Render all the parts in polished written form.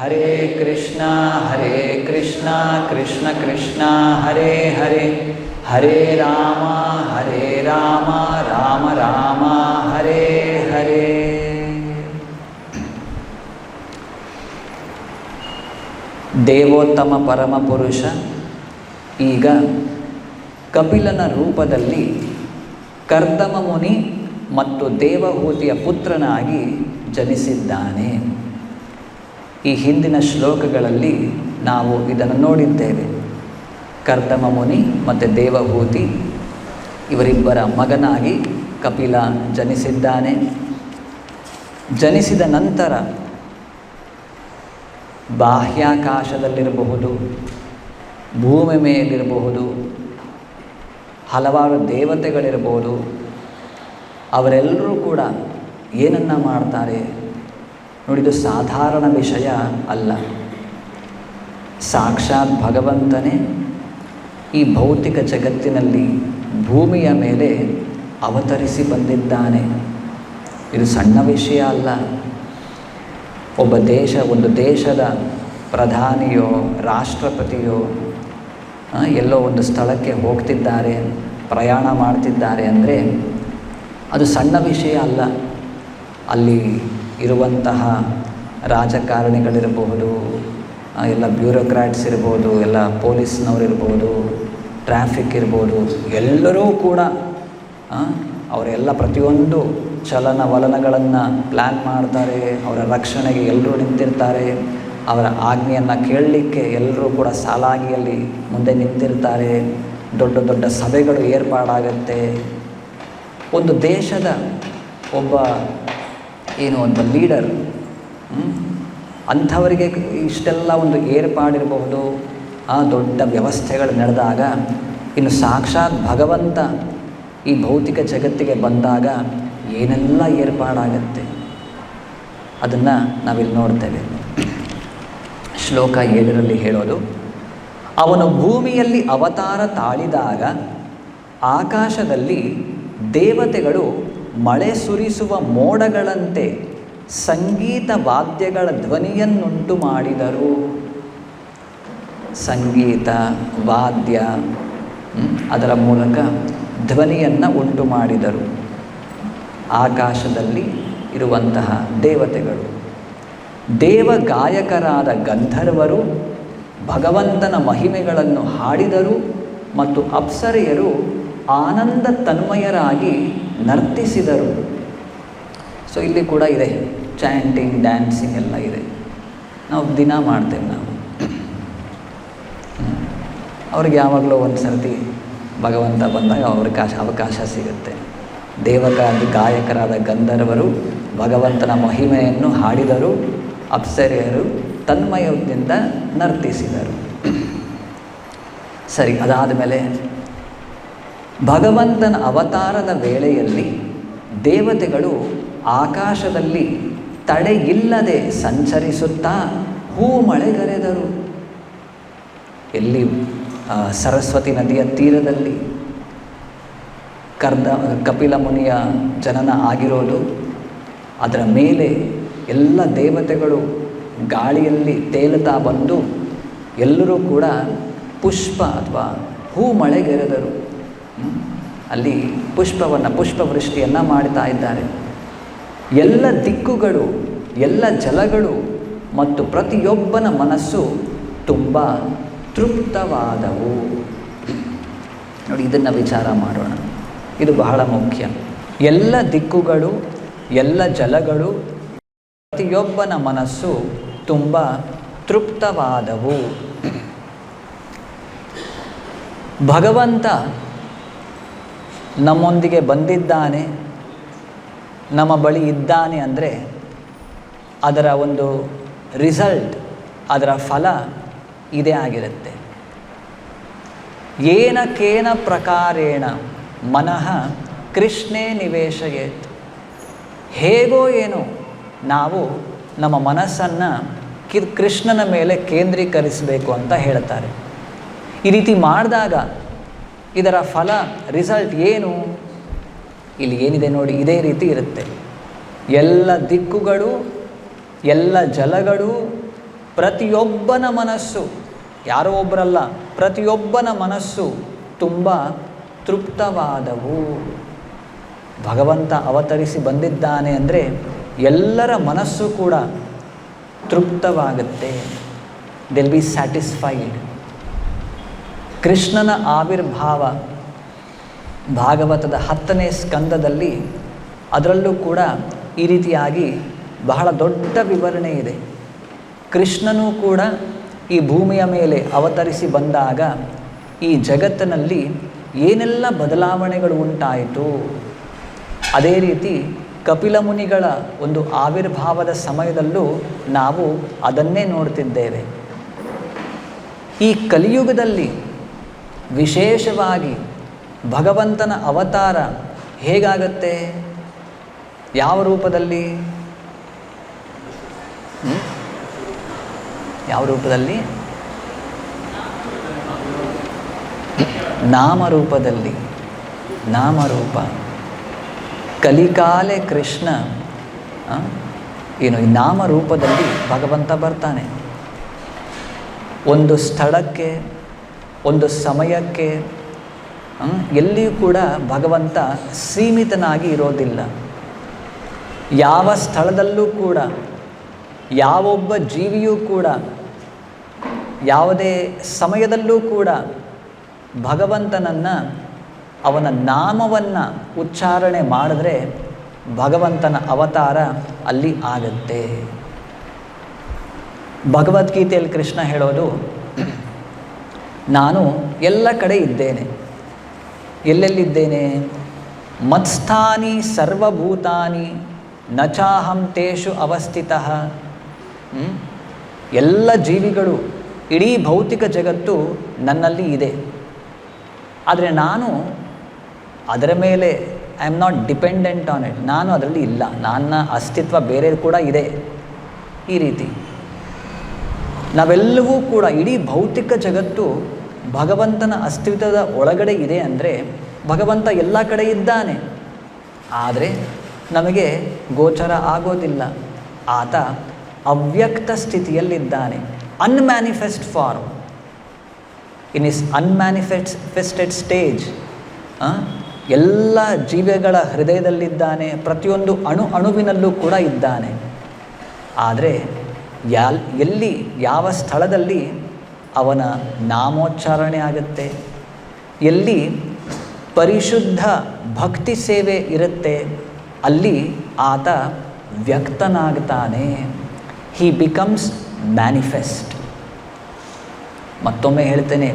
ಹರೇ ಕೃಷ್ಣ ಕೃಷ್ಣ ಕೃಷ್ಣ ಹರೇ ಹರೇ, ಹರೇ ರಾಮ ರಾಮ ರಾಮ ಹರೇ ಹರೇ. ದೇವೋತ್ತಮ ಪರಮಪುರುಷ ಈಗ ಕಪಿಲನ ರೂಪದಲ್ಲಿ ಕರ್ದಮ ಮುನಿ ಮತ್ತು ದೇವಹೂತಿಯ ಪುತ್ರನಾಗಿ ಜನಿಸಿದ್ದಾನೆ. ಈ ಹಿಂದಿನ ಶ್ಲೋಕಗಳಲ್ಲಿ ನಾವು ಇದನ್ನು ನೋಡಿದ್ದೇವೆ. ಕರ್ದಮ ಮುನಿ ಮತ್ತು ದೇವಹೂತಿ ಇವರಿಬ್ಬರ ಮಗನಾಗಿ ಕಪಿಲ ಜನಿಸಿದ್ದಾನೆ. ಜನಿಸಿದ ನಂತರ ಬಾಹ್ಯಾಕಾಶದಲ್ಲಿರಬಹುದು, ಭೂಮಿ ಮೇಲಿರಬಹುದು, ಹಲವಾರು ದೇವತೆಗಳಿರಬಹುದು. ಅವರೆಲ್ಲರೂ ಕೂಡ ಏನನ್ನು ಮಾಡ್ತಾರೆ ನೋಡಿದು ಸಾಧಾರಣ ವಿಷಯ ಅಲ್ಲ. ಸಾಕ್ಷಾತ್ ಭಗವಂತನೇ ಈ ಭೌತಿಕ ಜಗತ್ತಿನಲ್ಲಿ ಭೂಮಿಯ ಮೇಲೆ ಅವತರಿಸಿ ಬಂದಿದ್ದಾನೆ. ಇದು ಸಣ್ಣ ವಿಷಯ ಅಲ್ಲ. ಒಂದು ದೇಶದ ಪ್ರಧಾನಿಯೋ ರಾಷ್ಟ್ರಪತಿಯೋ ಎಲ್ಲೋ ಒಂದು ಸ್ಥಳಕ್ಕೆ ಹೋಗ್ತಿದ್ದಾರೆ, ಪ್ರಯಾಣ ಮಾಡ್ತಿದ್ದಾರೆ ಅಂದರೆ ಅದು ಸಣ್ಣ ವಿಷಯ ಅಲ್ಲ. ಅಲ್ಲಿ ಇರುವಂತಹ ರಾಜಕಾರಣಿಗಳಿರಬಹುದು, ಎಲ್ಲ ಬ್ಯೂರೋಕ್ರಾಟ್ಸ್ ಇರ್ಬೋದು, ಎಲ್ಲ ಪೊಲೀಸ್ನವರಿರ್ಬೋದು, ಟ್ರಾಫಿಕ್ ಇರ್ಬೋದು, ಎಲ್ಲರೂ ಕೂಡ ಅವರೆಲ್ಲ ಪ್ರತಿಯೊಂದು ಚಲನವಲನಗಳನ್ನು ಪ್ಲ್ಯಾನ್ ಮಾಡ್ತಾರೆ. ಅವರ ರಕ್ಷಣೆಗೆ ಎಲ್ಲರೂ ನಿಂತಿರ್ತಾರೆ. ಅವರ ಆಜ್ಞೆಯನ್ನು ಕೇಳಲಿಕ್ಕೆ ಎಲ್ಲರೂ ಕೂಡ ಸಾಲಾಗಿಯಲ್ಲಿ ಮುಂದೆ ನಿಂತಿರ್ತಾರೆ. ದೊಡ್ಡ ದೊಡ್ಡ ಸಭೆಗಳು ಏರ್ಪಾಡಾಗತ್ತೆ. ಒಂದು ದೇಶದ ಒಬ್ಬ ಲೀಡರ್ ಅಂಥವರಿಗೆ ಇಷ್ಟೆಲ್ಲ ಒಂದು ಏರ್ಪಾಡಿರಬಹುದು, ದೊಡ್ಡ ವ್ಯವಸ್ಥೆಗಳು ನಡೆದಾಗ, ಇನ್ನು ಸಾಕ್ಷಾತ್ ಭಗವಂತ ಈ ಭೌತಿಕ ಜಗತ್ತಿಗೆ ಬಂದಾಗ ಏನೆಲ್ಲ ಏರ್ಪಾಡಾಗತ್ತೆ ಅದನ್ನು ನಾವಿಲ್ಲಿ ನೋಡ್ತೇವೆ. ಶ್ಲೋಕ 7ರಲ್ಲಿ ಹೇಳೋದು, ಅವನು ಭೂಮಿಯಲ್ಲಿ ಅವತಾರ ತಾಳಿದಾಗ ಆಕಾಶದಲ್ಲಿ ದೇವತೆಗಳು ಮಳೆ ಸುರಿಸುವ ಮೋಡಗಳಂತೆ ಸಂಗೀತ ವಾದ್ಯಗಳ ಧ್ವನಿಯನ್ನುಂಟು ಮಾಡಿದರು. ಸಂಗೀತ ವಾದ್ಯ ಅದರ ಮೂಲಕ ಧ್ವನಿಯನ್ನು ಉಂಟು ಮಾಡಿದರು. ಆಕಾಶದಲ್ಲಿ ಇರುವಂತಹ ದೇವತೆಗಳು, ದೇವ ಗಾಯಕರಾದ ಗಂಧರ್ವರು ಭಗವಂತನ ಮಹಿಮೆಗಳನ್ನು ಹಾಡಿದರು ಮತ್ತು ಅಪ್ಸರೆಯರು ಆನಂದ ತನ್ಮಯರಾಗಿ ನರ್ತಿಸಿದರು. ಸೊ ಇಲ್ಲಿ ಕೂಡ ಇದೆ ಚಾಂಟಿಂಗ್, ಡ್ಯಾನ್ಸಿಂಗ್ ಎಲ್ಲ ಇದೆ. ನಾವು ದಿನ ಮಾಡ್ತೇವೆ. ಅವ್ರಿಗೆ ಯಾವಾಗಲೂ ಒಂದು ಸರ್ತಿ ಭಗವಂತ ಬಂದಾಗ ಅವಕಾಶ ಸಿಗುತ್ತೆ. ಗಾಯಕರಾದ ಗಂಧರ್ವರು ಭಗವಂತನ ಮಹಿಮೆಯನ್ನು ಹಾಡಿದರು, ಅಪ್ಸರೆಯರು ತನ್ಮಯದಿಂದ ನರ್ತಿಸಿದರು. ಸರಿ, ಅದಾದ ಮೇಲೆ ಭಗವಂತನ ಅವತಾರದ ವೇಳೆಯಲ್ಲಿ ದೇವತೆಗಳು ಆಕಾಶದಲ್ಲಿ ತಡೆಯಿಲ್ಲದೆ ಸಂಚರಿಸುತ್ತಾ ಹೂಮಳೆಗರೆದರು. ಎಲ್ಲಿ? ಸರಸ್ವತಿ ನದಿಯ ತೀರದಲ್ಲಿ ಕಪಿಲ ಮುನಿಯ ಜನನ ಆಗಿರೋದು. ಅದರ ಮೇಲೆ ಎಲ್ಲ ದೇವತೆಗಳು ಗಾಳಿಯಲ್ಲಿ ತೇಲುತ್ತಾ ಬಂದು ಎಲ್ಲರೂ ಕೂಡ ಪುಷ್ಪ ಅಥವಾ ಹೂ ಮಳೆಗೆರೆದರು. ಅಲ್ಲಿ ಪುಷ್ಪವೃಷ್ಟಿಯನ್ನು ಮಾಡ್ತಾ ಇದ್ದಾರೆ. ಎಲ್ಲ ದಿಕ್ಕುಗಳು, ಎಲ್ಲ ಜಲಗಳು ಮತ್ತು ಪ್ರತಿಯೊಬ್ಬನ ಮನಸ್ಸು ತುಂಬ ತೃಪ್ತವಾದವು. ನೋಡಿ, ಇದನ್ನು ವಿಚಾರ ಮಾಡೋಣ. ಇದು ಬಹಳ ಮುಖ್ಯ. ಎಲ್ಲ ದಿಕ್ಕುಗಳು, ಎಲ್ಲ ಜಲಗಳು, ಪ್ರತಿಯೊಬ್ಬನ ಮನಸ್ಸು ತುಂಬ ತೃಪ್ತವಾದವು. ಭಗವಂತ ನಮ್ಮೊಂದಿಗೆ ಬಂದಿದ್ದಾನೆ, ನಮ್ಮ ಬಳಿ ಇದ್ದಾನೆ ಅಂದರೆ ಅದರ ಒಂದು ರಿಸಲ್ಟ್, ಅದರ ಫಲ ಇದೇ ಆಗಿರುತ್ತೆ. ಏನ ಕೇನ ಪ್ರಕಾರೇಣ ಮನಃ ಕೃಷ್ಣೇ ನಿವೇಶಯೇತ್. ಹೇಗೋ ಏನೋ ನಾವು ನಮ್ಮ ಮನಸ್ಸನ್ನು ಕೃಷ್ಣನ ಮೇಲೆ ಕೇಂದ್ರೀಕರಿಸಬೇಕು ಅಂತ ಹೇಳ್ತಾರೆ. ಈ ರೀತಿ ಮಾಡಿದಾಗ ಇದರ ಫಲ, ರಿಸಲ್ಟ್ ಏನು? ಇಲ್ಲಿ ಏನಿದೆ ನೋಡಿ, ಇದೇ ರೀತಿ ಇರುತ್ತೆ. ಎಲ್ಲ ದಿಕ್ಕುಗಳು, ಎಲ್ಲ ಜಲಗಳು ಪ್ರತಿಯೊಬ್ಬನ ಮನಸ್ಸು, ಯಾರೋ ಒಬ್ಬರಲ್ಲ, ಪ್ರತಿಯೊಬ್ಬನ ಮನಸ್ಸು ತುಂಬ ತೃಪ್ತವಾದವು. ಭಗವಂತ ಅವತರಿಸಿ ಬಂದಿದ್ದಾನೆ ಅಂದರೆ ಎಲ್ಲರ ಮನಸ್ಸು ಕೂಡ ತೃಪ್ತವಾಗುತ್ತೆ. ದಿಲ್ ಬಿ ಸ್ಯಾಟಿಸ್ಫೈಡ್. ಕೃಷ್ಣನ ಆವಿರ್ಭಾವ ಭಾಗವತದ 10ನೇ ಸ್ಕಂದದಲ್ಲಿ, ಅದರಲ್ಲೂ ಕೂಡ ಈ ರೀತಿಯಾಗಿ ಬಹಳ ದೊಡ್ಡ ವಿವರಣೆ ಇದೆ. ಕೃಷ್ಣನೂ ಕೂಡ ಈ ಭೂಮಿಯ ಮೇಲೆ ಅವತರಿಸಿ ಬಂದಾಗ ಈ ಜಗತ್ತಿನಲ್ಲಿ ಏನೆಲ್ಲ ಬದಲಾವಣೆಗಳು ಉಂಟಾಯಿತು, ಅದೇ ರೀತಿ ಕಪಿಲ ಮುನಿಗಳ ಒಂದು ಆವಿರ್ಭಾವದ ಸಮಯದಲ್ಲೂ ನಾವು ಅದನ್ನೇ ನೋಡ್ತಿದ್ದೇವೆ. ಈ ಕಲಿಯುಗದಲ್ಲಿ ವಿಶೇಷವಾಗಿ ಭಗವಂತನ ಅವತಾರ ಹೇಗಾಗತ್ತೆ? ಯಾವ ರೂಪದಲ್ಲಿ? ಯಾವ ರೂಪದಲ್ಲಿ? ನಾಮರೂಪದಲ್ಲಿ. ನಾಮರೂಪ. ಕಲಿಕಾಲೆ ಕೃಷ್ಣ ಏನು ಈ ನಾಮರೂಪದಲ್ಲಿ ಭಗವಂತ ಬರ್ತಾನೆ. ಒಂದು ಸ್ಥಳಕ್ಕೆ, ಒಂದು ಸಮಯಕ್ಕೆ, ಎಲ್ಲಿಯೂ ಕೂಡ ಭಗವಂತ ಸೀಮಿತನಾಗಿ ಇರೋದಿಲ್ಲ. ಯಾವ ಸ್ಥಳದಲ್ಲೂ ಕೂಡ ಯಾವೊಬ್ಬ ಜೀವಿಯೂ ಕೂಡ ಯಾವುದೇ ಸಮಯದಲ್ಲೂ ಕೂಡ ಭಗವಂತನನ್ನು, ಅವನ ನಾಮವನ್ನು ಉಚ್ಚಾರಣೆ ಮಾಡಿದ್ರೆ ಭಗವಂತನ ಅವತಾರ ಅಲ್ಲಿ ಆಗತ್ತೆ. ಭಗವದ್ಗೀತೆಯಲ್ಲಿ ಕೃಷ್ಣ ಹೇಳೋದು, ನಾನು ಎಲ್ಲ ಕಡೆ ಇದ್ದೇನೆ. ಎಲ್ಲೆಲ್ಲಿದ್ದೇನೆ? ಮತ್ಸ್ಥಾನಿ ಸರ್ವಭೂತಾನಿ ನಚಾಹಂ ತೇಷು ಅವಸ್ಥಿತಃ. ಎಲ್ಲ ಜೀವಿಗಳು, ಇಡೀ ಭೌತಿಕ ಜಗತ್ತು ನನ್ನಲ್ಲಿ ಇದೆ. ಆದರೆ ನಾನು ಅದರ ಮೇಲೆ I am not dependent on it. ನಾನು ಅದರಲ್ಲಿ ಇಲ್ಲ, ನನ್ನ ಅಸ್ತಿತ್ವ ಬೇರೆ ಕೂಡ ಇದೆ. ಈ ರೀತಿ ನಾವೆಲ್ಲವೂ ಕೂಡ, ಇಡೀ ಭೌತಿಕ ಜಗತ್ತು ಭಗವಂತನ ಅಸ್ತಿತ್ವದ ಒಳಗಡೆ ಇದೆ ಅಂದರೆ ಭಗವಂತ ಎಲ್ಲ ಕಡೆ ಇದ್ದಾನೆ. ಆದರೆ ನಮಗೆ ಗೋಚರ ಆಗೋದಿಲ್ಲ. ಆತ ಅವ್ಯಕ್ತ ಸ್ಥಿತಿಯಲ್ಲಿದ್ದಾನೆ. Unmanifest form. In is unmanifested stage. ಎಲ್ಲ ಜೀವಿಗಳ ಹೃದಯದಲ್ಲಿದ್ದಾನೆ, ಪ್ರತಿಯೊಂದು ಅಣುವಿನಲ್ಲೂ ಕೂಡ ಇದ್ದಾನೆ. ಆದರೆ ಎಲ್ಲಿ, ಯಾವ ಸ್ಥಳದಲ್ಲಿ ಅವನ ನಾಮೋಚ್ಚಾರಣೆ ಆಗುತ್ತೆ, ಎಲ್ಲಿ ಪರಿಶುದ್ಧ ಭಕ್ತಿ ಸೇವೆ ಇರುತ್ತೆ, ಅಲ್ಲಿ ಆತ ವ್ಯಕ್ತನಾಗ್ತಾನೆ. He becomes manifest. ಮತ್ತೊಮ್ಮೆ ಹೇಳ್ತೇನೆ,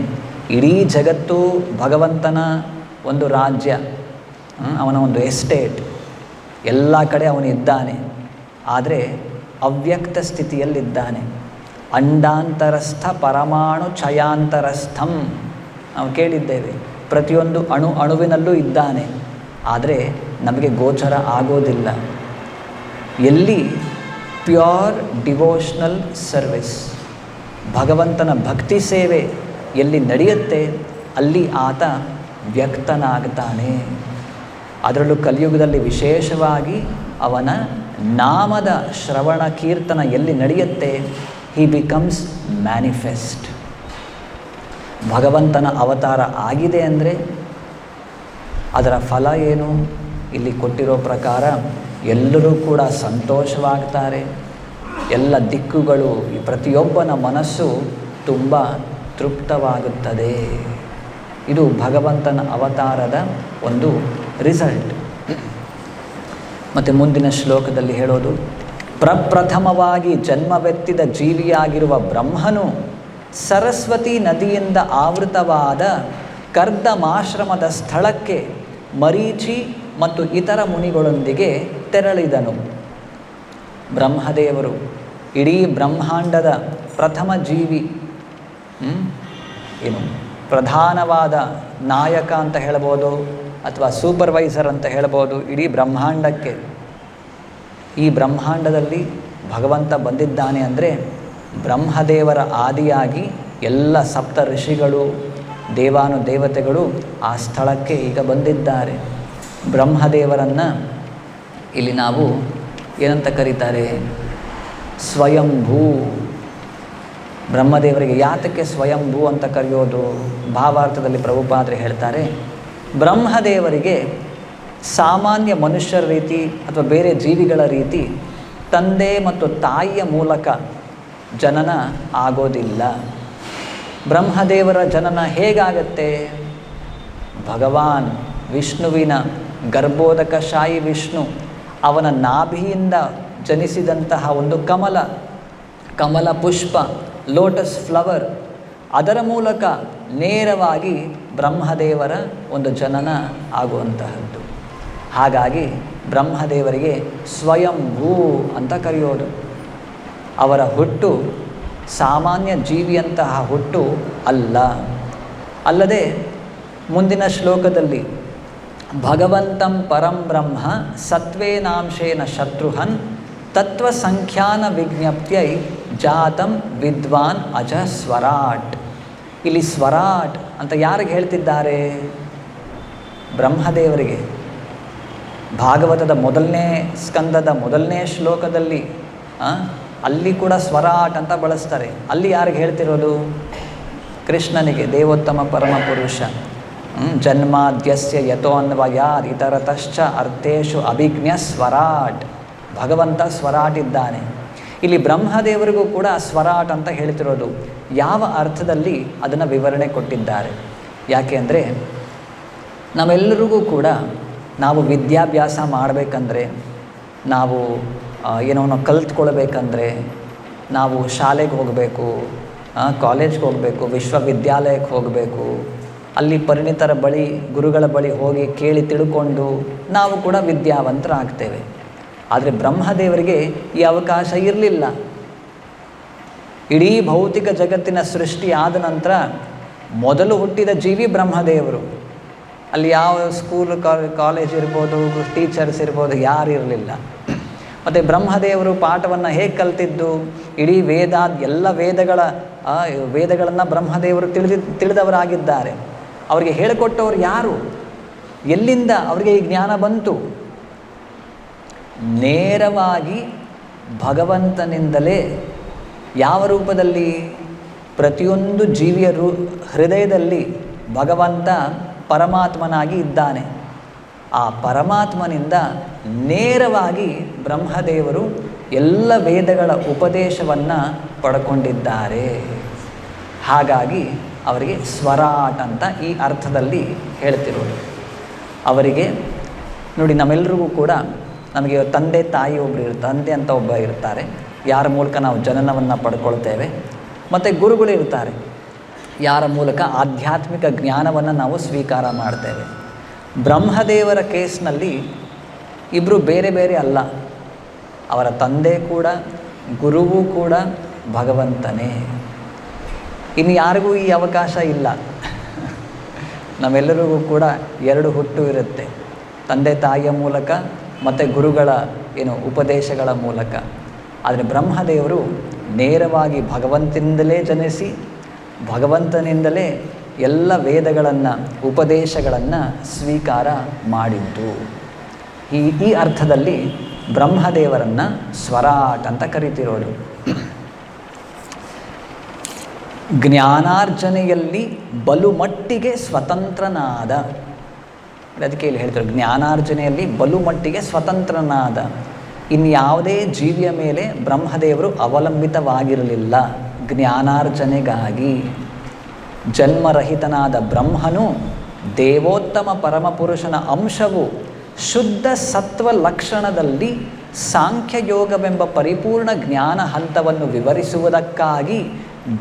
ಇಡೀ ಜಗತ್ತು ಭಗವಂತನ ಒಂದು ರಾಜ್ಯ, ಅವನ ಒಂದು ಎಸ್ಟೇಟ್, ಎಲ್ಲ ಕಡೆ ಅವನಿದ್ದಾನೆ. ಆದರೆ ಅವ್ಯಕ್ತ ಸ್ಥಿತಿಯಲ್ಲಿದ್ದಾನೆ. ಅಂಡಾಂತರಸ್ಥ ಪರಮಾಣು ಛಯಾಂತರಸ್ಥಂ ನಾವು ಕೇಳಿದ್ದೇವೆ. ಪ್ರತಿಯೊಂದು ಅಣುವಿನಲ್ಲೂ ಇದ್ದಾನೆ, ಆದರೆ ನಮಗೆ ಗೋಚರ ಆಗೋದಿಲ್ಲ. ಎಲ್ಲಿ ಪ್ಯೂರ್ ಡಿವೋಷನಲ್ ಸರ್ವಿಸ್, ಭಗವಂತನ ಭಕ್ತಿ ಸೇವೆ ಎಲ್ಲಿ ನಡೆಯುತ್ತೆ, ಅಲ್ಲಿ ಆತ ವ್ಯಕ್ತನಾಗ್ತಾನೆ. ಅದರಲ್ಲೂ ಕಲಿಯುಗದಲ್ಲಿ ವಿಶೇಷವಾಗಿ ಅವನ ನಾಮದ ಶ್ರವಣ ಕೀರ್ತನ ಎಲ್ಲಿ ನಡೆಯುತ್ತೆ, ಹಿ ಬಿಕಮ್ಸ್ ಮ್ಯಾನಿಫೆಸ್ಟ್. ಭಗವಂತನ ಅವತಾರ ಆಗಿದೆ ಅಂದರೆ ಅದರ ಫಲ ಏನು? ಇಲ್ಲಿ ಕೊಟ್ಟಿರೋ ಪ್ರಕಾರ ಎಲ್ಲರೂ ಕೂಡ ಸಂತೋಷವಾಗ್ತಾರೆ. ಎಲ್ಲ ದಿಕ್ಕುಗಳು, ಪ್ರತಿಯೊಬ್ಬನ ಮನಸ್ಸು ತುಂಬ ತೃಪ್ತವಾಗುತ್ತದೆ. ಇದು ಭಗವಂತನ ಅವತಾರದ ಒಂದು ರಿಸಲ್ಟ್. ಮತ್ತು ಮುಂದಿನ ಶ್ಲೋಕದಲ್ಲಿ ಹೇಳೋದು, ಪ್ರಪ್ರಥಮವಾಗಿ ಜನ್ಮವೆತ್ತಿದ ಜೀವಿಯಾಗಿರುವ ಬ್ರಹ್ಮನು ಸರಸ್ವತಿ ನದಿಯಿಂದ ಆವೃತವಾದ ಕರ್ದಮಾಶ್ರಮದ ಸ್ಥಳಕ್ಕೆ ಮರೀಚಿ ಮತ್ತು ಇತರ ಮುನಿಗಳೊಂದಿಗೆ ತೆರಳಿದನು. ಬ್ರಹ್ಮದೇವರು ಇಡೀ ಬ್ರಹ್ಮಾಂಡದ ಪ್ರಥಮ ಜೀವಿ, ಏನು ಪ್ರಧಾನವಾದ ನಾಯಕ ಅಂತ ಹೇಳ್ಬೋದು, ಅಥವಾ ಸೂಪರ್ವೈಸರ್ ಅಂತ ಹೇಳ್ಬೋದು ಇಡೀ ಬ್ರಹ್ಮಾಂಡಕ್ಕೆ. ಈ ಬ್ರಹ್ಮಾಂಡದಲ್ಲಿ ಭಗವಂತ ಬಂದಿದ್ದಾನೆ ಅಂದರೆ ಬ್ರಹ್ಮದೇವರ ಆದಿಯಾಗಿ ಎಲ್ಲ ಸಪ್ತ ಋಷಿಗಳು, ದೇವಾನುದೇವತೆಗಳು ಆ ಸ್ಥಳಕ್ಕೆ ಈಗ ಬಂದಿದ್ದಾರೆ. ಬ್ರಹ್ಮದೇವರನ್ನು ಇಲ್ಲಿ ನಾವು ಏನಂತ ಕರೀತಾರೆ? ಸ್ವಯಂಭೂ. ಬ್ರಹ್ಮದೇವರಿಗೆ ಯಾತಕ್ಕೆ ಸ್ವಯಂಭೂ ಅಂತ ಕರೆಯೋದು? ಭಾವಾರ್ಥದಲ್ಲಿ ಪ್ರಭುಪಾದರು ಹೇಳ್ತಾರೆ, ಬ್ರಹ್ಮದೇವರಿಗೆ ಸಾಮಾನ್ಯ ಮನುಷ್ಯರ ರೀತಿ ಅಥವಾ ಬೇರೆ ಜೀವಿಗಳ ರೀತಿ ತಂದೆ ಮತ್ತು ತಾಯಿಯ ಮೂಲಕ ಜನನ ಆಗೋದಿಲ್ಲ. ಬ್ರಹ್ಮದೇವರ ಜನನ ಹೇಗಾಗತ್ತೆ? ಭಗವಾನ್ ವಿಷ್ಣುವಿನ ಗರ್ಭೋದಕಶಾಹಿ ವಿಷ್ಣು ಅವನ ನಾಭಿಯಿಂದ ಜನಿಸಿದಂತಹ ಒಂದು ಕಮಲ ಪುಷ್ಪ, ಲೋಟಸ್ ಫ್ಲವರ್, ಅದರ ಮೂಲಕ ನೇರವಾಗಿ ಬ್ರಹ್ಮದೇವರ ಒಂದು ಜನನ ಆಗುವಂತಹದ್ದು. ಹಾಗಾಗಿ ಬ್ರಹ್ಮದೇವರಿಗೆ ಸ್ವಯಂಭೂ ಅಂತ ಕರೆಯೋದು. ಅವರ ಹುಟ್ಟು ಸಾಮಾನ್ಯ ಜೀವಿಯಂತಹ ಹುಟ್ಟು ಅಲ್ಲ. ಅಲ್ಲದೆ ಮುಂದಿನ ಶ್ಲೋಕದಲ್ಲಿ ಭಗವಂತಂ ಪರಂ ಬ್ರಹ್ಮ ಸತ್ವೇನಾಂಶೇನ ಶತ್ರುಹನ್ ತತ್ವಸಂಖ್ಯಾನ ವಿಜ್ಞಪ್ತ್ಯೈ ಜಾತಂ ವಿದ್ವಾನ್ ಅಜ ಸ್ವರಾಟ್. ಇಲ್ಲಿ ಸ್ವರಾಟ್ ಅಂತ ಯಾರಿಗೆ ಹೇಳ್ತಿದ್ದಾರೆ? ಬ್ರಹ್ಮದೇವರಿಗೆ. ಭಾಗವತದ ಮೊದಲನೇ ಸ್ಕಂದದ ಮೊದಲನೇ ಶ್ಲೋಕದಲ್ಲಿ ಅಲ್ಲಿ ಕೂಡ ಸ್ವರಾಟ್ ಅಂತ ಬಳಸ್ತಾರೆ. ಅಲ್ಲಿ ಯಾರಿಗೆ ಹೇಳ್ತಿರೋದು? ಕೃಷ್ಣನಿಗೆ, ದೇವೋತ್ತಮ ಪರಮ ಪುರುಷ. ಜನ್ಮಾದ್ಯಸ್ಯ ಯತೋನ್ವಯಾದ್ ಇತರತಶ್ಚ ಅರ್ಥೇಶು ಅಭಿಜ್ಞ ಸ್ವರಾಟ್. ಭಗವಂತ ಸ್ವರಾಟ್ ಇದ್ದಾನೆ. ಇಲ್ಲಿ ಬ್ರಹ್ಮದೇವರಿಗೂ ಕೂಡ ಸ್ವರಾಟ್ ಅಂತ ಹೇಳ್ತಿರೋದು. ಯಾವ ಅರ್ಥದಲ್ಲಿ ಅದನ್ನು ವಿವರಣೆ ಕೊಟ್ಟಿದ್ದಾರೆ? ಯಾಕೆ ಅಂದರೆ ನಾವೆಲ್ಲರಿಗೂ ಕೂಡ ನಾವು ವಿದ್ಯಾಭ್ಯಾಸ ಮಾಡಬೇಕಂದ್ರೆ, ನಾವು ಏನೋ ಕಲ್ತ್ಕೊಳ್ಬೇಕಂದ್ರೆ ನಾವು ಶಾಲೆಗೆ ಹೋಗಬೇಕು, ಕಾಲೇಜ್ಗೆ ಹೋಗಬೇಕು, ವಿಶ್ವವಿದ್ಯಾಲಯಕ್ಕೆ ಹೋಗಬೇಕು, ಅಲ್ಲಿ ಪರಿಣಿತರ ಬಳಿ, ಗುರುಗಳ ಬಳಿ ಹೋಗಿ ಕೇಳಿ ತಿಳ್ಕೊಂಡು ನಾವು ಕೂಡ ವಿದ್ಯಾವಂತರಾಗ್ತೇವೆ. ಆದರೆ ಬ್ರಹ್ಮದೇವರಿಗೆ ಈ ಅವಕಾಶ ಇರಲಿಲ್ಲ. ಇಡೀ ಭೌತಿಕ ಜಗತ್ತಿನ ಸೃಷ್ಟಿ ಆದ ನಂತರ ಮೊದಲು ಹುಟ್ಟಿದ ಜೀವಿ ಬ್ರಹ್ಮದೇವರು. ಅಲ್ಲಿ ಯಾವ ಸ್ಕೂಲ್ ಕಾಲೇಜ್ ಇರ್ಬೋದು, ಟೀಚರ್ಸ್ ಇರ್ಬೋದು, ಯಾರು ಇರಲಿಲ್ಲ. ಮತ್ತು ಬ್ರಹ್ಮದೇವರು ಪಾಠವನ್ನು ಹೇಗೆ ಕಲ್ತಿದ್ದು? ಇಡೀ ಎಲ್ಲ ವೇದಗಳನ್ನು ಬ್ರಹ್ಮದೇವರು ತಿಳಿದವರಾಗಿದ್ದಾರೆ. ಅವರಿಗೆ ಹೇಳಿಕೊಟ್ಟವರು ಯಾರು? ಎಲ್ಲಿಂದ ಅವರಿಗೆ ಈ ಜ್ಞಾನ ಬಂತು? ನೇರವಾಗಿ ಭಗವಂತನಿಂದಲೇ. ಯಾವ ರೂಪದಲ್ಲಿ? ಪ್ರತಿಯೊಂದು ಜೀವಿಯ ಹೃದಯದಲ್ಲಿ ಭಗವಂತ ಪರಮಾತ್ಮನಾಗಿ ಇದ್ದಾನೆ. ಆ ಪರಮಾತ್ಮನಿಂದ ನೇರವಾಗಿ ಬ್ರಹ್ಮದೇವರು ಎಲ್ಲ ವೇದಗಳ ಉಪದೇಶವನ್ನು ಪಡ್ಕೊಂಡಿದ್ದಾರೆ. ಹಾಗಾಗಿ ಅವರಿಗೆ ಸ್ವರಾಟ್ ಅಂತ ಈ ಅರ್ಥದಲ್ಲಿ ಹೇಳ್ತಿರೋದು. ಅವರಿಗೆ ನೋಡಿ, ನಮ್ಮೆಲ್ಲರಿಗೂ ಕೂಡ ನಮಗೆ ತಂದೆ ತಾಯಿ ತಂದೆ ಅಂತ ಒಬ್ಬ ಇರ್ತಾರೆ, ಯಾರ ಮೂಲಕ ನಾವು ಜನನವನ್ನು ಪಡ್ಕೊಳ್ತೇವೆ. ಮತ್ತು ಗುರುಗಳು ಇರ್ತಾರೆ, ಯಾರ ಮೂಲಕ ಆಧ್ಯಾತ್ಮಿಕ ಜ್ಞಾನವನ್ನು ನಾವು ಸ್ವೀಕಾರ ಮಾಡ್ತೇವೆ. ಬ್ರಹ್ಮದೇವರ ಕೇಸ್ನಲ್ಲಿ ಇಬ್ಬರು ಬೇರೆ ಬೇರೆ ಅಲ್ಲ. ಅವರ ತಂದೆ ಕೂಡ, ಗುರುವೂ ಕೂಡ ಭಗವಂತನೇ. ಇನ್ನು ಯಾರಿಗೂ ಈ ಅವಕಾಶ ಇಲ್ಲ. ನಮ್ಮೆಲ್ಲರಿಗೂ ಕೂಡ ಎರಡು ಹುಟ್ಟು ಇರುತ್ತೆ, ತಂದೆ ತಾಯಿಯ ಮೂಲಕ ಮತ್ತು ಗುರುಗಳ ಉಪದೇಶಗಳ ಮೂಲಕ. ಆದರೆ ಬ್ರಹ್ಮದೇವರು ನೇರವಾಗಿ ಭಗವಂತನಿಂದಲೇ ಜನಿಸಿ ಭಗವಂತನಿಂದಲೇ ಎಲ್ಲ ವೇದಗಳನ್ನು, ಉಪದೇಶಗಳನ್ನು ಸ್ವೀಕಾರ ಮಾಡಿದ್ದು. ಈ ಅರ್ಥದಲ್ಲಿ ಬ್ರಹ್ಮದೇವರನ್ನು ಸ್ವರಾಟ್ ಅಂತ ಕರೀತಿರೋದು. ಜ್ಞಾನಾರ್ಜನೆಯಲ್ಲಿ ಬಲುಮಟ್ಟಿಗೆ ಸ್ವತಂತ್ರನಾದ. ಅದಕ್ಕೆ ಇಲ್ಲಿ ಹೇಳ್ತಾರೆ, ಜ್ಞಾನಾರ್ಜನೆಯಲ್ಲಿ ಬಲುಮಟ್ಟಿಗೆ ಸ್ವತಂತ್ರನಾದ. ಇನ್ಯಾವುದೇ ಜೀವಿಯ ಮೇಲೆ ಬ್ರಹ್ಮದೇವರು ಅವಲಂಬಿತವಾಗಿರಲಿಲ್ಲ. ಜ್ಞಾನಾರ್ಜನೆಗಾಗಿ ಜನ್ಮರಹಿತನಾದ ಬ್ರಹ್ಮನು ದೇವೋತ್ತಮ ಪರಮಪುರುಷನ ಅಂಶವು ಶುದ್ಧ ಸತ್ವ ಲಕ್ಷಣದಲ್ಲಿ ಸಾಂಖ್ಯಯೋಗವೆಂಬ ಪರಿಪೂರ್ಣ ಜ್ಞಾನ ಹಂತವನ್ನು ವಿವರಿಸುವುದಕ್ಕಾಗಿ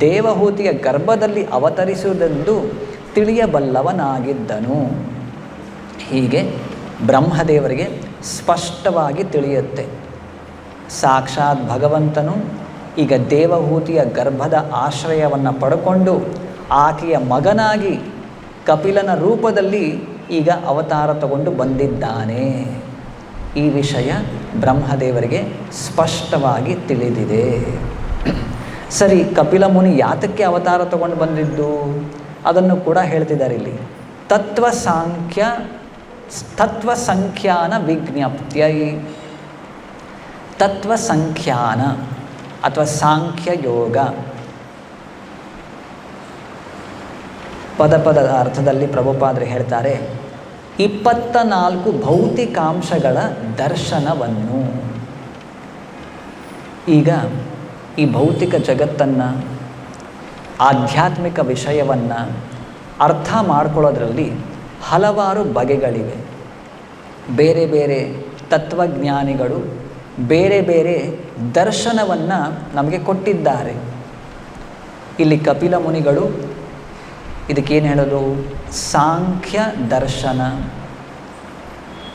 ದೇವಹೂತಿಯ ಗರ್ಭದಲ್ಲಿ ಅವತರಿಸುವುದೆಂದು ತಿಳಿಯಬಲ್ಲವನಾಗಿದ್ದನು. ಹೀಗೆ ಬ್ರಹ್ಮದೇವರಿಗೆ ಸ್ಪಷ್ಟವಾಗಿ ತಿಳಿಯುತ್ತೆ, ಸಾಕ್ಷಾತ್ ಭಗವಂತನು ಈಗ ದೇವಹೂತಿಯ ಗರ್ಭದ ಆಶ್ರಯವನ್ನು ಪಡ್ಕೊಂಡು ಆಕೆಯ ಮಗನಾಗಿ ಕಪಿಲನ ರೂಪದಲ್ಲಿ ಈಗ ಅವತಾರ ತಗೊಂಡು ಬಂದಿದ್ದಾನೆ. ಈ ವಿಷಯ ಬ್ರಹ್ಮದೇವರಿಗೆ ಸ್ಪಷ್ಟವಾಗಿ ತಿಳಿದಿದೆ. ಸರಿ, ಕಪಿಲ ಮುನಿ ಯಾತಕ್ಕೆ ಅವತಾರ ತಗೊಂಡು ಬಂದಿದ್ದು ಅದನ್ನು ಕೂಡ ಹೇಳ್ತಿದ್ದಾರೆ ಇಲ್ಲಿ. ತತ್ವಸಂಖ್ಯಾನ ವಿಜ್ಞಪ್ತ್ಯೈ. ತತ್ವಸಂಖ್ಯಾನ ಅಥವಾ ಸಾಂಖ್ಯ ಯೋಗ. ಪದದ ಅರ್ಥದಲ್ಲಿ ಪ್ರಭುಪಾದರು ಹೇಳ್ತಾರೆ, 24 ಭೌತಿಕಾಂಶಗಳ ದರ್ಶನವನ್ನು. ಈಗ ಈ ಭೌತಿಕ ಜಗತ್ತನ್ನು, ಆಧ್ಯಾತ್ಮಿಕ ವಿಷಯವನ್ನು ಅರ್ಥ ಮಾಡ್ಕೊಳ್ಳೋದ್ರಲ್ಲಿ ಹಲವಾರು ಬಗೆಗಳಿವೆ. ಬೇರೆ ಬೇರೆ ತತ್ವಜ್ಞಾನಿಗಳು ಬೇರೆ ಬೇರೆ ದರ್ಶನವನ್ನು ನಮಗೆ ಕೊಟ್ಟಿದ್ದಾರೆ. ಇಲ್ಲಿ ಕಪಿಲ ಮುನಿಗಳು ಇದಕ್ಕೇನು ಹೇಳೋದು, ಸಾಂಖ್ಯ ದರ್ಶನ,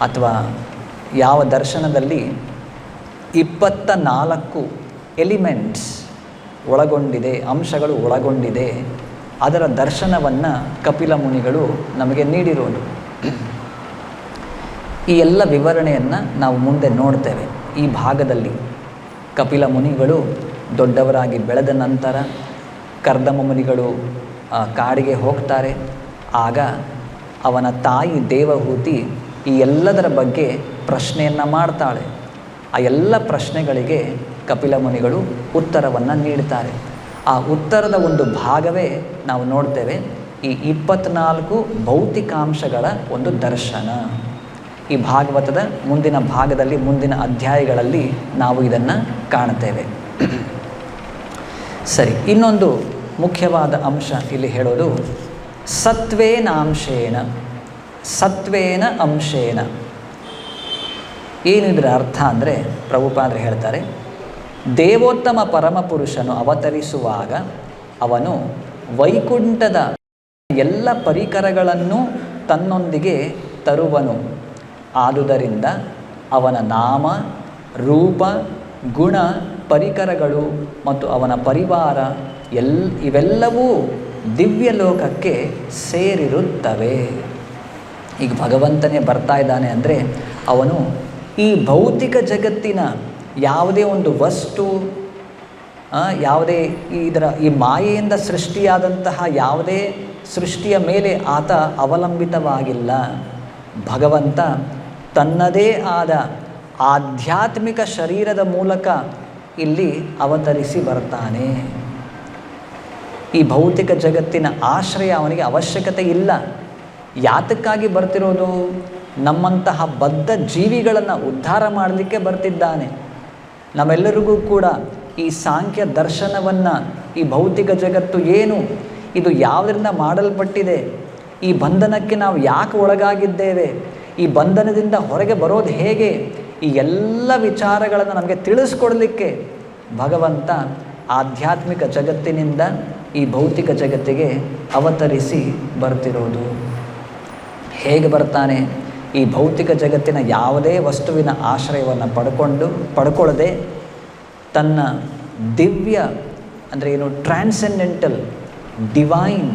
ಅಥವಾ ಯಾವ ದರ್ಶನದಲ್ಲಿ 24 ಎಲಿಮೆಂಟ್ಸ್ ಒಳಗೊಂಡಿದೆ, ಅಂಶಗಳು ಒಳಗೊಂಡಿದೆ, ಅದರ ದರ್ಶನವನ್ನು ಕಪಿಲ ಮುನಿಗಳು ನಮಗೆ ನೀಡಿರೋದು. ಈ ಎಲ್ಲ ವಿವರಣೆಯನ್ನು ನಾವು ಮುಂದೆ ನೋಡ್ತೇವೆ. ಈ ಭಾಗದಲ್ಲಿ ಕಪಿಲ ಮುನಿಗಳು ದೊಡ್ಡವರಾಗಿ ಬೆಳೆದ ನಂತರ ಕರ್ದಮ ಮುನಿಗಳು ಕಾಡಿಗೆ ಹೋಗ್ತಾರೆ. ಆಗ ಅವನ ತಾಯಿ ದೇವಹೂತಿ ಈ ಎಲ್ಲದರ ಬಗ್ಗೆ ಪ್ರಶ್ನೆಯನ್ನು ಮಾಡ್ತಾಳೆ. ಆ ಎಲ್ಲ ಪ್ರಶ್ನೆಗಳಿಗೆ ಕಪಿಲ ಮುನಿಗಳು ಉತ್ತರವನ್ನು ನೀಡ್ತಾರೆ. ಆ ಉತ್ತರದ ಒಂದು ಭಾಗವೇ ನಾವು ನೋಡ್ತೇವೆ, ಈ 24 ಭೌತಿಕಾಂಶಗಳ ಒಂದು ದರ್ಶನ. ಈ ಭಾಗವತದ ಮುಂದಿನ ಭಾಗದಲ್ಲಿ, ಮುಂದಿನ ಅಧ್ಯಾಯಗಳಲ್ಲಿ ನಾವು ಇದನ್ನು ಕಾಣ್ತೇವೆ. ಸರಿ, ಇನ್ನೊಂದು ಮುಖ್ಯವಾದ ಅಂಶ ಇಲ್ಲಿ ಹೇಳೋದು ಸತ್ವೇನಾಂಶೇನ. ಸತ್ವೇನ ಅಂಶೇನ ಏನು ಇದರ ಅರ್ಥ ಅಂದರೆ, ಪ್ರಭುಪಾದರು ಹೇಳ್ತಾರೆ, ದೇವೋತ್ತಮ ಪರಮಪುರುಷನು ಅವತರಿಸುವಾಗ ಅವನು ವೈಕುಂಠದ ಎಲ್ಲ ಪರಿಕರಗಳನ್ನು ತನ್ನೊಂದಿಗೆ ತರುವನು. ಆದುದರಿಂದ ಅವನ ನಾಮ, ರೂಪ, ಗುಣ, ಪರಿಕರಗಳು ಮತ್ತು ಅವನ ಪರಿವಾರ ಇವೆಲ್ಲವೂ ದಿವ್ಯ ಲೋಕಕ್ಕೆ ಸೇರಿರುತ್ತವೆ. ಈಗ ಭಗವಂತನೇ ಬರ್ತಾ ಇದ್ದಾನೆ ಅಂದರೆ ಅವನು ಈ ಭೌತಿಕ ಜಗತ್ತಿನ ಯಾವುದೇ ಒಂದು ವಸ್ತು, ಯಾವುದೇ ಈ ಮಾಯೆಯಿಂದ ಸೃಷ್ಟಿಯಾದಂತಹ ಯಾವುದೇ ಸೃಷ್ಟಿಯ ಮೇಲೆ ಆತ ಅವಲಂಬಿತವಾಗಿಲ್ಲ. ಭಗವಂತ ತನ್ನದೇ ಆದ ಆಧ್ಯಾತ್ಮಿಕ ಶರೀರದ ಮೂಲಕ ಇಲ್ಲಿ ಅವತರಿಸಿ ಬರ್ತಾನೆ. ಈ ಭೌತಿಕ ಜಗತ್ತಿನ ಆಶ್ರಯ ಅವನಿಗೆ ಅವಶ್ಯಕತೆ ಇಲ್ಲ. ಯಾತಕ್ಕಾಗಿ ಬರ್ತಿರೋದು? ನಮ್ಮಂತಹ ಬದ್ಧ ಜೀವಿಗಳನ್ನು ಉದ್ಧಾರ ಮಾಡಲಿಕ್ಕೆ ಬರ್ತಿದ್ದಾನೆ. ನಮ್ಮೆಲ್ಲರಿಗೂ ಕೂಡ ಈ ಸಾಂಖ್ಯ ದರ್ಶನವನ್ನು, ಈ ಭೌತಿಕ ಜಗತ್ತು ಏನು, ಇದು ಯಾವುದರಿಂದ ಮಾಡಲ್ಪಟ್ಟಿದೆ, ಈ ಬಂಧನಕ್ಕೆ ನಾವು ಯಾಕೆ ಒಳಗಾಗಿದ್ದೇವೆ, ಈ ಬಂಧನದಿಂದ ಹೊರಗೆ ಬರೋದು ಹೇಗೆ, ಈ ಎಲ್ಲ ವಿಚಾರಗಳನ್ನು ನಮಗೆ ತಿಳಿಸ್ಕೊಡಲಿಕ್ಕೆ ಭಗವಂತ ಆಧ್ಯಾತ್ಮಿಕ ಜಗತ್ತಿನಿಂದ ಈ ಭೌತಿಕ ಜಗತ್ತಿಗೆ ಅವತರಿಸಿ ಬರ್ತಿರೋದು. ಹೇಗೆ ಬರ್ತಾನೆ? ಈ ಭೌತಿಕ ಜಗತ್ತಿನ ಯಾವುದೇ ವಸ್ತುವಿನ ಆಶ್ರಯವನ್ನು ಪಡ್ಕೊಳ್ಳದೆ ತನ್ನ ದಿವ್ಯ ಅಂದರೆ ಏನು, ಟ್ರಾನ್ಸೆಂಡೆಂಟಲ್, ಡಿವೈನ್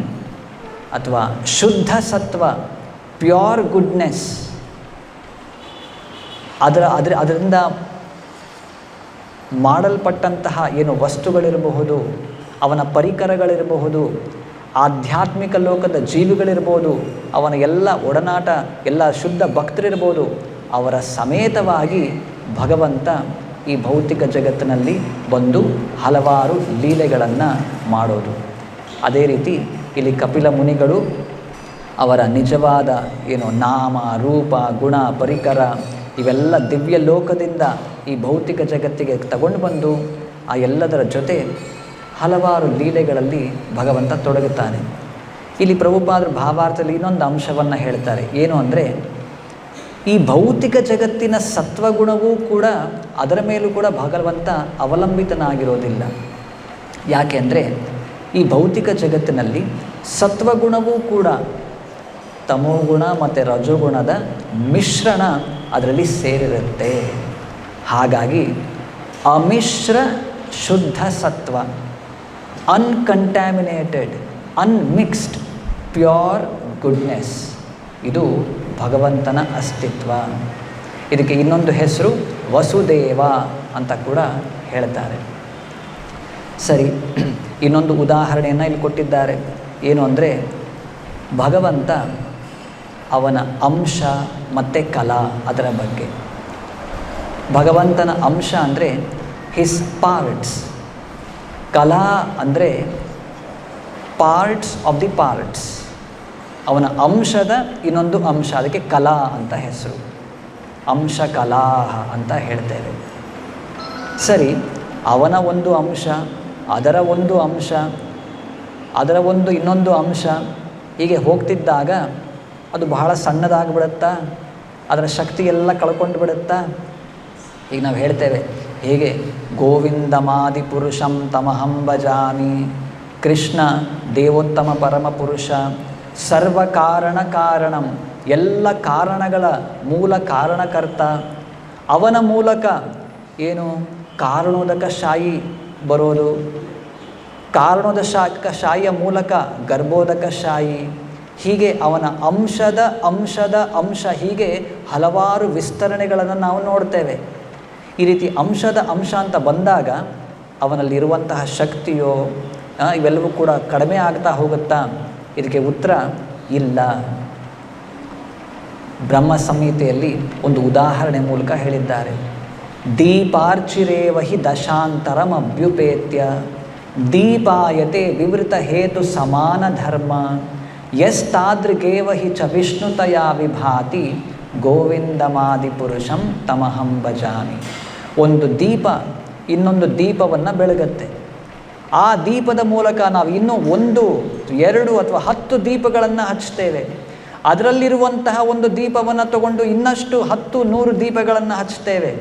ಅಥವಾ ಶುದ್ಧ ಸತ್ವ, ಪ್ಯೂರ್ ಗುಡ್ನೆಸ್, ಅದರಿಂದ ಮಾಡಲ್ಪಟ್ಟಂತಹ ಏನು ವಸ್ತುಗಳಿರಬಹುದು, ಅವನ ಪರಿಕರಗಳಿರಬಹುದು, ಆಧ್ಯಾತ್ಮಿಕ ಲೋಕದ ಜೀವಿಗಳಿರ್ಬೋದು, ಅವನ ಎಲ್ಲ ಒಡನಾಟ, ಎಲ್ಲ ಶುದ್ಧ ಭಕ್ತರಿರ್ಬೋದು, ಅವರ ಸಮೇತವಾಗಿ ಭಗವಂತ ಈ ಭೌತಿಕ ಜಗತ್ತಿನಲ್ಲಿ ಬಂದು ಹಲವಾರು ಲೀಲೆಗಳನ್ನು ಮಾಡೋದು. ಅದೇ ರೀತಿ ಇಲ್ಲಿ ಕಪಿಲ ಮುನಿಗಳು ಅವರ ನಿಜವಾದ ಏನು ನಾಮ, ರೂಪ, ಗುಣ, ಪರಿಕರ ಇವೆಲ್ಲ ದಿವ್ಯ ಲೋಕದಿಂದ ಈ ಭೌತಿಕ ಜಗತ್ತಿಗೆ ತಗೊಂಡು ಬಂದು ಆ ಎಲ್ಲದರ ಜೊತೆ ಹಲವಾರು ಲೀಲೆಗಳಲ್ಲಿ ಭಗವಂತ ತೊಡಗುತ್ತಾನೆ. ಇಲ್ಲಿ ಪ್ರಭುಪಾದರು ಭಾವಾರ್ಥದಲ್ಲಿ ಇನ್ನೊಂದು ಅಂಶವನ್ನು ಹೇಳ್ತಾರೆ. ಏನು ಅಂದರೆ, ಈ ಭೌತಿಕ ಜಗತ್ತಿನ ಸತ್ವಗುಣವೂ ಕೂಡ ಅದರ ಮೇಲೂ ಕೂಡ ಭಗವಂತ ಅವಲಂಬಿತನಾಗಿರೋದಿಲ್ಲ. ಯಾಕೆಂದರೆ ಈ ಭೌತಿಕ ಜಗತ್ತಿನಲ್ಲಿ ಸತ್ವಗುಣವೂ ಕೂಡ ತಮೋಗುಣ ಮತ್ತು ರಜೋಗುಣದ ಮಿಶ್ರಣ ಅದರಲ್ಲಿ ಸೇರಿರುತ್ತೆ. ಹಾಗಾಗಿ ಅಮಿಶ್ರ ಶುದ್ಧ ಸತ್ವ, ಅನ್ಕಂಟ್ಯಾಮಿನೇಟೆಡ್, ಅನ್ಮಿಕ್ಸ್ಡ್, ಪ್ಯೂರ್ ಗುಡ್ನೆಸ್, ಇದು ಭಗವಂತನ ಅಸ್ತಿತ್ವ. ಇದಕ್ಕೆ ಇನ್ನೊಂದು ಹೆಸರು ವಸುದೇವ ಅಂತ ಕೂಡ ಹೇಳ್ತಾರೆ. ಸರಿ, ಇನ್ನೊಂದು ಉದಾಹರಣೆಯನ್ನು ಇಲ್ಲಿ ಕೊಟ್ಟಿದ್ದಾರೆ. ಏನು ಅಂದರೆ, ಭಗವಂತ ಅವನ ಅಂಶ ಮತ್ತು ಕಲಾ, ಅದರ ಬಗ್ಗೆ. ಭಗವಂತನ ಅಂಶ ಅಂದರೆ ಹಿಸ್ ಪಾರ್ಟ್ಸ್, ಕಲಾ ಅಂದರೆ ಪಾರ್ಟ್ಸ್ ಆಫ್ ದಿ ಪಾರ್ಟ್ಸ್. ಅವನ ಅಂಶದ ಇನ್ನೊಂದು ಅಂಶ, ಅದಕ್ಕೆ ಕಲಾ ಅಂತ ಹೆಸರು. ಅಂಶ ಕಲಾ ಅಂತ ಹೇಳ್ತೇವೆ. ಸರಿ, ಅವನ ಒಂದು ಅಂಶ, ಅದರ ಒಂದು ಅಂಶ, ಅದರ ಒಂದು ಇನ್ನೊಂದು ಅಂಶ, ಹೀಗೆ ಹೋಗ್ತಿದ್ದಾಗ ಅದು ಬಹಳ ಸಣ್ಣದಾಗಿಬಿಡುತ್ತಾ? ಅದರ ಶಕ್ತಿ ಎಲ್ಲ ಕಳ್ಕೊಂಡು ಬಿಡುತ್ತಾ? ಈಗ ನಾವು ಹೇಳ್ತೇವೆ ಹೇಗೆ ಗೋವಿಂದಮಾದಿ ಪುರುಷಂ ತಮಹಂ ಭಜಾಮಿ, ಕೃಷ್ಣ ದೇವೋತ್ತಮ ಪರಮಪುರುಷ, ಸರ್ವ ಕಾರಣ ಕಾರಣಂ, ಎಲ್ಲ ಕಾರಣಗಳ ಮೂಲ ಕಾರಣಕರ್ತ, ಅವನ ಮೂಲಕ ಏನು ಕಾರಣೋದಕ ಶಾಯಿ ಬರೋದು, ಕಾರಣೋದಕ ಶಾಯಿಯ ಮೂಲಕ ಗರ್ಭೋದಕ ಶಾಯಿ, ಹೀಗೆ ಅವನ ಅಂಶದ ಅಂಶದ ಅಂಶ, ಹೀಗೆ ಹಲವಾರು ವಿಸ್ತರಣೆಗಳನ್ನು ನಾವು ನೋಡ್ತೇವೆ. ಈ ರೀತಿ ಅಂಶದ ಅಂಶ ಅಂತ ಬಂದಾಗ ಅವನಲ್ಲಿರುವಂತಹ ಶಕ್ತಿಯೋ ಇವೆಲ್ಲವೂ ಕೂಡ ಕಡಿಮೆ ಆಗ್ತಾ ಹೋಗುತ್ತಾ? ಇದಕ್ಕೆ ಉತ್ತರ ಇಲ್ಲ. ಬ್ರಹ್ಮ ಸಂಹಿತೆಯಲ್ಲಿ ಒಂದು ಉದಾಹರಣೆ ಮೂಲಕ ಹೇಳಿದ್ದಾರೆ. ದೀಪಾರ್ಚಿರೇವ ಹಿ ದಶಾಂತರಂ ಅಭ್ಯುಪೇತ್ಯ ದೀಪಾಯತೆ ವಿವೃತ ಹೇತು ಸಮಾನ ಧರ್ಮ ಯಸ್ತಾದೃಗೇವ ಹಿ ಚ ವಿಷ್ಣುತಯ ವಿಭಾತಿ ಗೋವಿಂದಮಾದಿ ಪುರುಷಂ ತಮಹಂ ಭಜಾಮಿ. ಒಂದು ದೀಪ ಇನ್ನೊಂದು ದೀಪವನ್ನು ಬೆಳಗುತ್ತೆ. ಆ ದೀಪದ ಮೂಲಕ ನಾವು ಇನ್ನೂ 1, 2 ಅಥವಾ 10 ದೀಪಗಳನ್ನು ಹಚ್ತೇವೆ. ಅದರಲ್ಲಿರುವಂತಹ ಒಂದು ದೀಪವನ್ನು ತಗೊಂಡು ಇನ್ನಷ್ಟು 10, 100 ದೀಪಗಳನ್ನು ಹಚ್ತೇವೆ.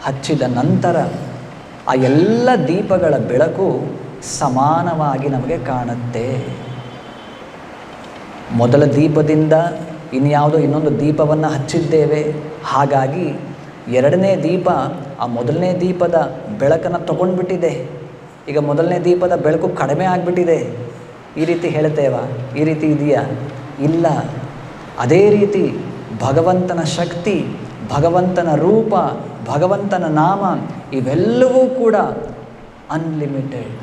ಹಚ್ಚಿದ ನಂತರ ಆ ಎಲ್ಲ ದೀಪಗಳ ಬೆಳಕು ಸಮಾನವಾಗಿ ನಮಗೆ ಕಾಣುತ್ತೆ. ಮೊದಲ ದೀಪದಿಂದ ಇನ್ನೊಂದು ದೀಪವನ್ನು ಹಚ್ಚಿದ್ದೇವೆ, ಹಾಗಾಗಿ ಎರಡನೇ ದೀಪ ಆ ಮೊದಲನೇ ದೀಪದ ಬೆಳಕನ್ನು ತಗೊಂಡ್ಬಿಟ್ಟಿದೆ. ಈಗ ಮೊದಲನೇ ದೀಪದ ಬೆಳಕು ಕಡಿಮೆ ಆಗಿಬಿಟ್ಟಿದೆ. ಈ ರೀತಿ ಹೇಳ್ತೇವಾ? ಈ ರೀತಿ ಇದೆಯಾ? ಇಲ್ಲ. ಅದೇ ರೀತಿ ಭಗವಂತನ ಶಕ್ತಿ, ಭಗವಂತನ ರೂಪ, ಭಗವಂತನ ನಾಮ ಇವೆಲ್ಲವೂ ಕೂಡ ಅನ್ಲಿಮಿಟೆಡ್.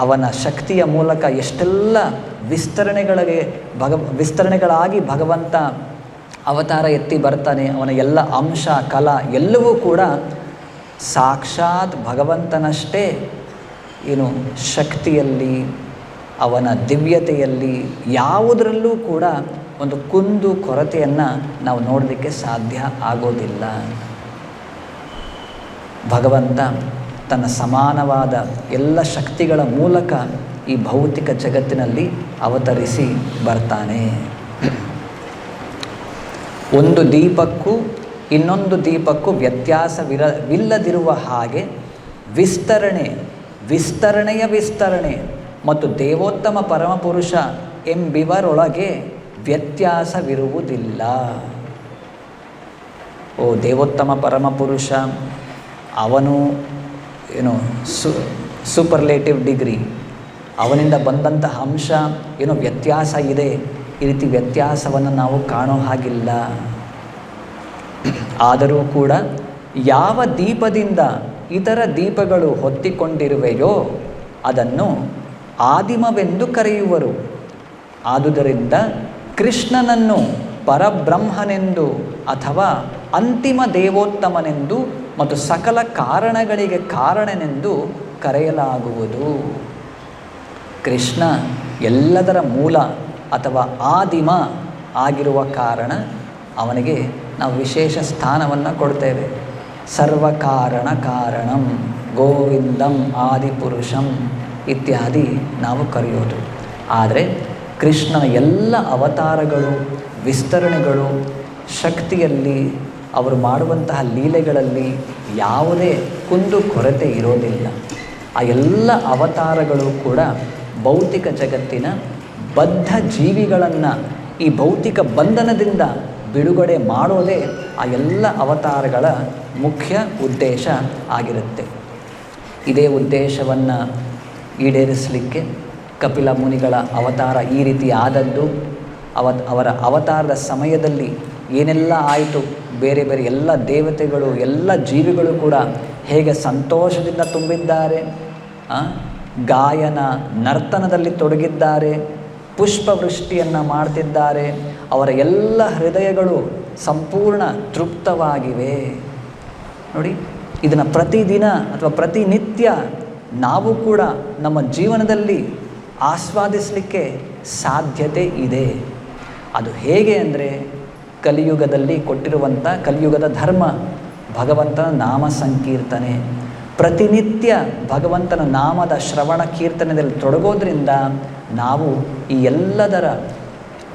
ಅವನ ಶಕ್ತಿಯ ಮೂಲಕ ಎಷ್ಟೆಲ್ಲ ವಿಸ್ತರಣೆಗಳಾಗಿ ಭಗವಂತ ಅವತಾರ ಎತ್ತಿ ಬರ್ತಾನೆ. ಅವನ ಎಲ್ಲ ಅಂಶ ಕಲಾ ಎಲ್ಲವೂ ಕೂಡ ಸಾಕ್ಷಾತ್ ಭಗವಂತನಷ್ಟೇ ಶಕ್ತಿಯಲ್ಲಿ, ಅವನ ದಿವ್ಯತೆಯಲ್ಲಿ ಯಾವುದರಲ್ಲೂ ಕೂಡ ಒಂದು ಕುಂದು ಕೊರತೆಯನ್ನು ನಾವು ನೋಡಲಿಕ್ಕೆ ಸಾಧ್ಯ ಆಗೋದಿಲ್ಲ. ಭಗವಂತ ತನ್ನ ಸಮಾನವಾದ ಎಲ್ಲ ಶಕ್ತಿಗಳ ಮೂಲಕ ಈ ಭೌತಿಕ ಜಗತ್ತಿನಲ್ಲಿ ಅವತರಿಸಿ ಬರ್ತಾನೆ. ಒಂದು ದೀಪಕ್ಕೂ ಇನ್ನೊಂದು ದೀಪಕ್ಕೂ ವ್ಯತ್ಯಾಸವಿಲ್ಲದಿರುವ ಹಾಗೆ ವಿಸ್ತರಣೆಯ ವಿಸ್ತರಣೆ ಮತ್ತು ದೇವೋತ್ತಮ ಪರಮಪುರುಷ ಎಂಬಿವರೊಳಗೆ ವ್ಯತ್ಯಾಸವಿರುವುದಿಲ್ಲ. ದೇವೋತ್ತಮ ಪರಮಪುರುಷ ಅವನು ಸೂಪರ್ಲೇಟಿವ್ ಡಿಗ್ರಿ, ಅವನಿಂದ ಬಂದಂತಹ ಅಂಶ ವ್ಯತ್ಯಾಸ ಇದೆ. ಈ ರೀತಿ ವ್ಯತ್ಯಾಸವನ್ನು ನಾವು ಕಾಣೋ ಹಾಗಿಲ್ಲ. ಆದರೂ ಕೂಡ ಯಾವ ದೀಪದಿಂದ ಇತರ ದೀಪಗಳು ಹೊತ್ತಿಕೊಂಡಿರುವೆಯೋ ಅದನ್ನು ಆದಿಮವೆಂದು ಕರೆಯುವರು. ಆದುದರಿಂದ ಕೃಷ್ಣನನ್ನು ಪರಬ್ರಹ್ಮನೆಂದು ಅಥವಾ ಅಂತಿಮ ದೇವೋತ್ತಮನೆಂದು ಮತ್ತು ಸಕಲ ಕಾರಣಗಳಿಗೆ ಕಾರಣನೆಂದು ಕರೆಯಲಾಗುವುದು. ಕೃಷ್ಣ ಎಲ್ಲದರ ಮೂಲ ಅಥವಾ ಆದಿಮ ಆಗಿರುವ ಕಾರಣ ಅವನಿಗೆ ನಾವು ವಿಶೇಷ ಸ್ಥಾನವನ್ನು ಕೊಡ್ತೇವೆ. ಸರ್ವಕಾರಣ ಕಾರಣಂ ಗೋವಿಂದಂ ಆದಿಪುರುಷಂ ಇತ್ಯಾದಿ ನಾವು ಕರೆಯೋದು. ಆದರೆ ಕೃಷ್ಣನ ಎಲ್ಲ ಅವತಾರಗಳು, ವಿಸ್ತರಣೆಗಳು, ಶಕ್ತಿಯಲ್ಲಿ ಅವರು ಮಾಡುವಂತಹ ಲೀಲೆಗಳಲ್ಲಿ ಯಾವುದೇ ಕುಂದು ಕೊರತೆ ಇರೋದಿಲ್ಲ. ಆ ಎಲ್ಲ ಅವತಾರಗಳು ಕೂಡ ಭೌತಿಕ ಜಗತ್ತಿನ ಬದ್ಧ ಜೀವಿಗಳನ್ನು ಈ ಭೌತಿಕ ಬಂಧನದಿಂದ ಬಿಡುಗಡೆ ಮಾಡೋದೇ ಆ ಎಲ್ಲ ಅವತಾರಗಳ ಮುಖ್ಯ ಉದ್ದೇಶ ಆಗಿರುತ್ತೆ. ಇದೇ ಉದ್ದೇಶವನ್ನು ಈಡೇರಿಸಲಿಕ್ಕೆ ಕಪಿಲ ಮುನಿಗಳ ಅವತಾರ ಈ ರೀತಿ ಆದದ್ದು. ಅವರ ಅವತಾರದ ಸಮಯದಲ್ಲಿ ಏನೆಲ್ಲ ಆಯಿತು, ಬೇರೆ ಬೇರೆ ಎಲ್ಲ ದೇವತೆಗಳು, ಎಲ್ಲ ಜೀವಿಗಳು ಕೂಡ ಹೇಗೆ ಸಂತೋಷದಿಂದ ತುಂಬಿದ್ದಾರೆ, ಗಾಯನ ನರ್ತನದಲ್ಲಿ ತೊಡಗಿದ್ದಾರೆ, ಪುಷ್ಪವೃಷ್ಟಿಯನ್ನು ಮಾಡ್ತಿದ್ದಾರೆ. ಅವರ ಎಲ್ಲ ಹೃದಯಗಳು ಸಂಪೂರ್ಣ ತೃಪ್ತವಾಗಿವೆ. ನೋಡಿ, ಇದನ್ನು ಪ್ರತಿದಿನ ಅಥವಾ ಪ್ರತಿನಿತ್ಯ ನಾವು ಕೂಡ ನಮ್ಮ ಜೀವನದಲ್ಲಿ ಆಸ್ವಾದಿಸಲಿಕ್ಕೆ ಸಾಧ್ಯತೆ ಇದೆ. ಅದು ಹೇಗೆ ಅಂದರೆ ಕಲಿಯುಗದಲ್ಲಿ ಕೊಟ್ಟಿರುವಂಥ ಕಲಿಯುಗದ ಧರ್ಮ ಭಗವಂತನ ನಾಮ ಸಂಕೀರ್ತನೆ. ಪ್ರತಿನಿತ್ಯ ಭಗವಂತನ ನಾಮದ ಶ್ರವಣ ಕೀರ್ತನೆಯಲ್ಲಿ ತೊಡಗೋದ್ರಿಂದ ನಾವು ಈ ಎಲ್ಲದರ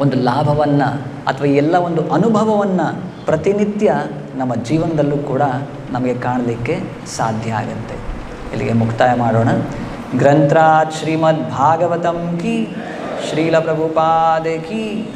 ಒಂದು ಲಾಭವನ್ನು ಅಥವಾ ಎಲ್ಲ ಒಂದು ಅನುಭವವನ್ನು ಪ್ರತಿನಿತ್ಯ ನಮ್ಮ ಜೀವನದಲ್ಲೂ ಕೂಡ ನಮಗೆ ಕಾಣಲಿಕ್ಕೆ ಸಾಧ್ಯ ಆಗುತ್ತೆ. ಇಲ್ಲಿಗೆ ಮುಕ್ತಾಯ ಮಾಡೋಣ. ಗ್ರಂಥರಾಜ್ ಶ್ರೀಮದ್ ಭಾಗವತಂ ಕಿ, ಶ್ರೀಲ ಪ್ರಭುಪಾದೆ ಕಿ.